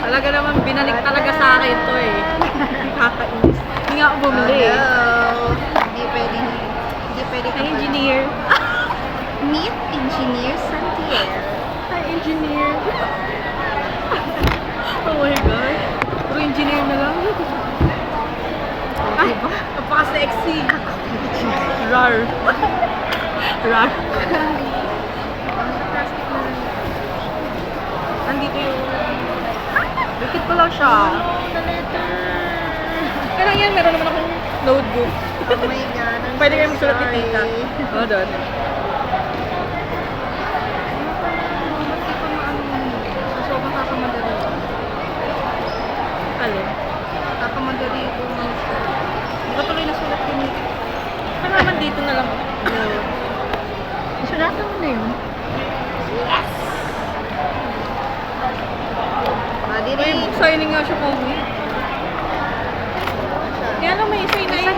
Talaga naman, binalik talaga sa akin to eh. Kakainis. Hindi nga ako bumili eh. Hindi pwede. Hindi pwede ka Hi, engineer. Meet Engineer Santiago. Hi, engineer. Oh my God. Puro engineer na lang. Ay, napaka-sexy. Rar. Rar. Nandito yung... Bukit ko lang siya. Kaya lang yan, meron naman akong notebook. Oh my God. Pwede kayo magsulat ni tita. Oo, doon. Sobrang kakamadali. Alin? Kakamadali ko. Magkatuloy na sulat ko nito. Kaya naman dito na lang. Sulatan mo na yun. Yes! Body May book signing nga siya po. Kaya lang may sign na yun.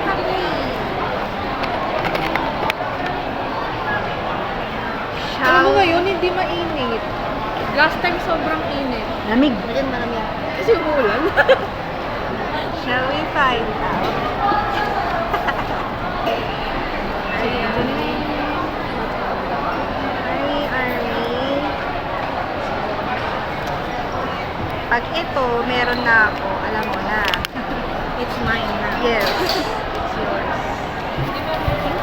Alam mo ngayon, hindi mainit. Last time sobrang init. Lamig. Ngayon marami ako. Kasi umuulan. Shall we find out? Pag ito, meron na ako, alam mo na. It's mine na. Yes. It's yours.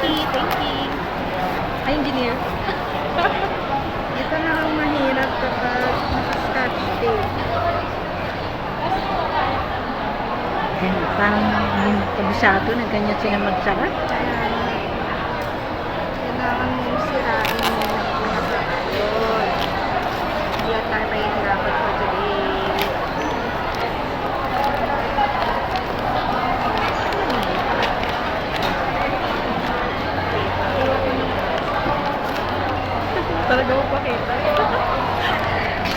Thank you. Ay, engineer. Ito na ang mahirap kapag scotch tape. Parang hindi kabisado na ganyan sila magsarat. Kailangan mong sirain mo yung pinaka-yun. Hindi at tayo mahihirapan for today. Talaga mo pakita.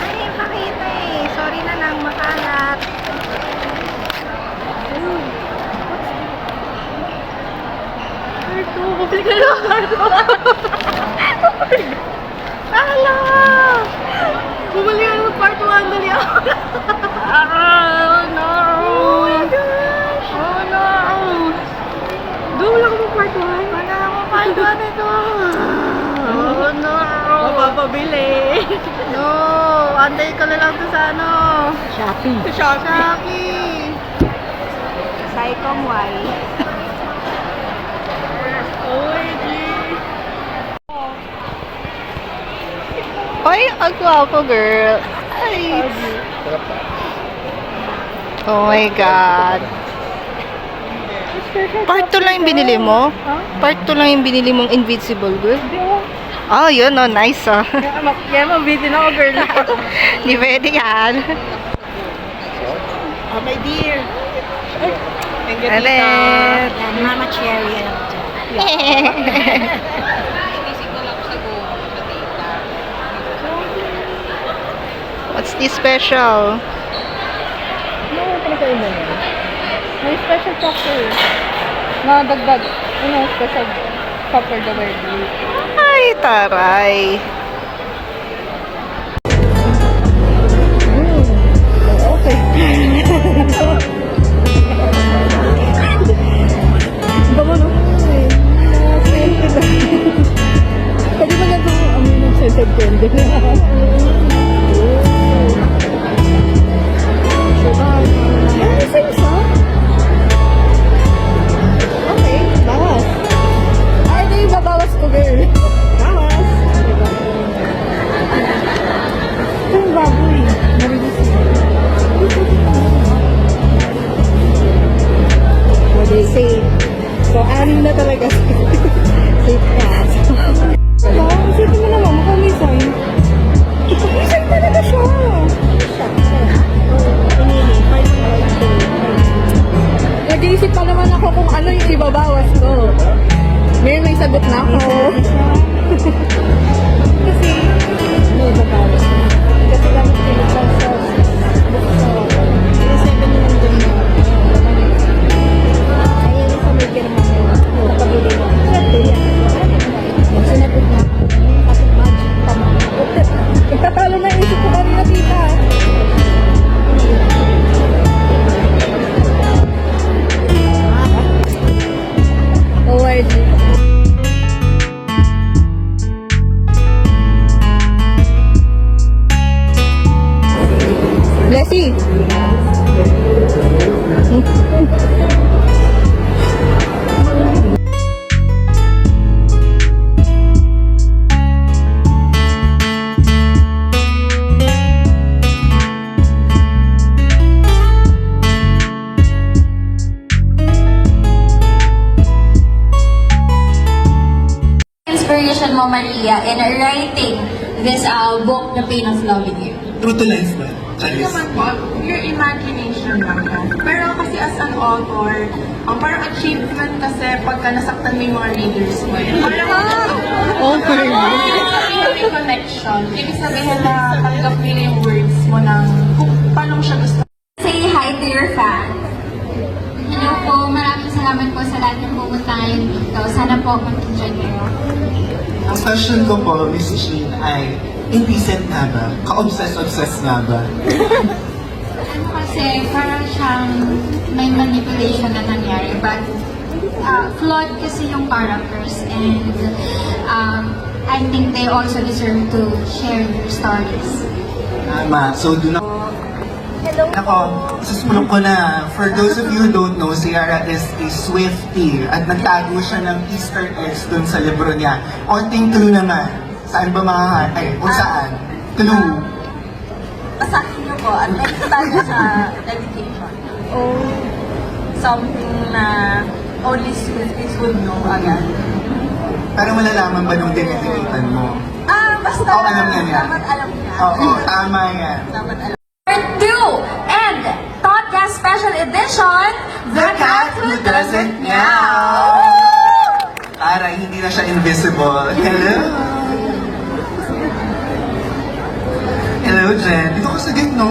Ay, pakita eh. Sorry na lang, makalat. Carto, bumili ka na carto. Hala! Bumili ka na part 1, dali ako. Oh no! Oh my gosh! Oh no! Doon wala ka mo part 1. Wala akong palwa nito. Oh no! Mapapabili. No! Antay ka na lang to sa ano? Shopping. Sa Shopee. Shopee! Psychom Y. OMG. Ay, ang gwapo girl. Ay. Oh my God. Part 2 lang yung binili mo? Part 2 lang yung binili mong Invincible girl? Hindi ako. Oh, yun oh. Nice oh. Kaya mabiti na ako, girl. Di pwede yan. Oh, my dear. Thank you, And tita. then, Yan, Mama Cherry. what's this special? Ano yung pinakaiba niya? May special chapter. Na dagdag. Ano, special chapter the word. Ay, taray. Okay. Baka no? Scented. Pwede ba na itong scented candle? Okay, bawas. Ay, ito yung babawas ko, girl. Bawas. Ito yung baboy. Marilis yun. What they say. So, anim na talaga. Safe pass. Diba? Isipin mo naman, mukhang may sign. May sign talaga siya. Nag-iisip pa naman ako kung ano yung ibabawas ko. May sagot na ako. Kasi, may ibabawas na. Kasi lang pinaglang sa 7 naman dun mo, Maria, in writing this book, The Pain of Loving You? True to life ba? Hindi naman po, your imagination lang yan. Pero kasi as an author, ang parang achievement kasi pagka nasaktan mo yung mga readers mo. Parang ibig sabihin may connection. Ibig sabihin na tanggap nila yung words mo ng kung paano mo siya gusto. Say hi to your fans. Hello po, maraming salamat po sa lahat ng pumunta ngayon dito. Sana po mag-enjoy kayo. Ang question ko po, Miss Sheen, ay indecent nga ba? Ka-obsess nga ba? Ano kasi, parang siyang may manipulation na nangyari. But, flawed kasi yung characters and I think they also deserve to share their stories. Tama. So, doon ako. Ako, susunod ko na. For those of you who don't know, si Yara is a Swiftie at nagtago siya ng Easter eggs dun sa libro niya. Konting clue naman. Saan ba kung saan? Clue. Basahin niyo po at nakikita niyo sa dedication. Something na only Swifties would know agad. Pero malalaman ba nung dinedilitan mo? Basta Oo, alam niya yan. dapat alam niya. Oo, tama yan. Dapat alam. Part 2 and Podcast Special Edition, The Cat Who Doesn't Meow! Para hindi na siya invisible. Hello! Hello, Jen. Dito ko sa gitno.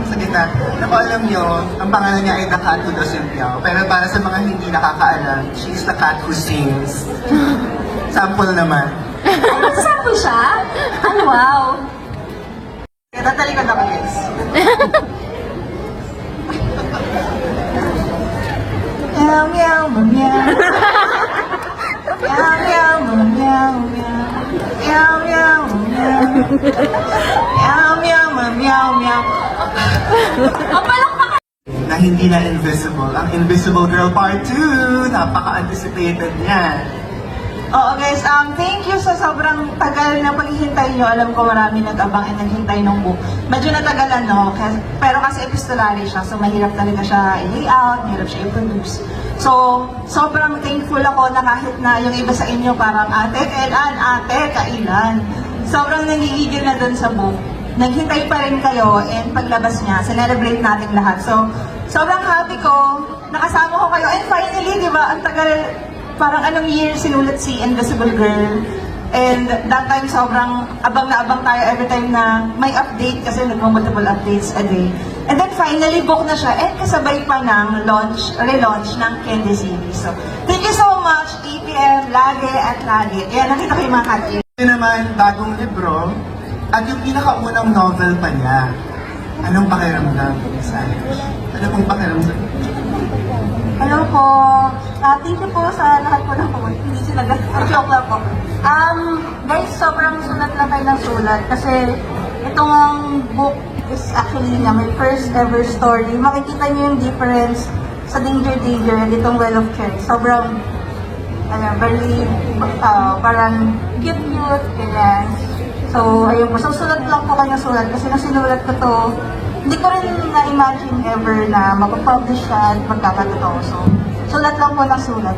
Sa gitna. Naku, alam nyo, ang pangalan niya ay The Cat Who Doesn't Meow. Pero para sa mga hindi nakakaalam, she's the cat who sings. Sample naman. Sample siya? Ano, wow! Kaya tatalikod ako, guys. Meow, meow, meow, meow. Meow, meow, meow, meow. Meow, meow, meow. Meow, meow, meow, meow. Na hindi na invisible. Ang Invisible Girl Part 2. Napaka-anticipated niya. Oo guys, thank you sa sobrang tagal na paghihintay nyo. Alam ko marami nag-abang and naghintay ng book. Medyo natagalan, no? Pero kasi epistolary siya, so mahirap talaga siya i-layout, mahirap siya i-produce. So, sobrang thankful ako na kahit na yung iba sa inyo parang ate, kailan, ate, kailan. Sobrang nangigigil na dun sa book. Naghintay pa rin kayo and paglabas niya, celebrate natin lahat. So, sobrang happy ko, nakasama ko kayo. And finally, di ba, ang tagal, parang anong year sinulat si Invisible Girl. And that time, sobrang abang na abang tayo every time na may update kasi nagmo-multiple updates a day. And then finally, book na siya. And kasabay pa ng relaunch ng Candy series. So, thank you so much, TPM, lagi at lagi. Kaya nakita ko yung mga kat. Ito naman, bagong libro, at yung pinakaunang novel pa niya. Anong pakiramdam, Sally? Ano pong pakiramdam? Hello po. Thank you po sa lahat po ng comment. Hindi sinagot. Joke lang po. Guys, sobrang sulat lang kayo ng sulat. Kasi itong book is actually my first ever story. Makikita niyo yung difference sa Danger and itong Well of Cherry. Sobrang, very, parang cute, ganyan. So, ayun po. So, sulat lang po kayo ng sulat. Kasi nung sinulat ko to, hindi ko rin na-imagine ever na mapapublish siya at magkakatotoo. So, sulat lang po ng sulat.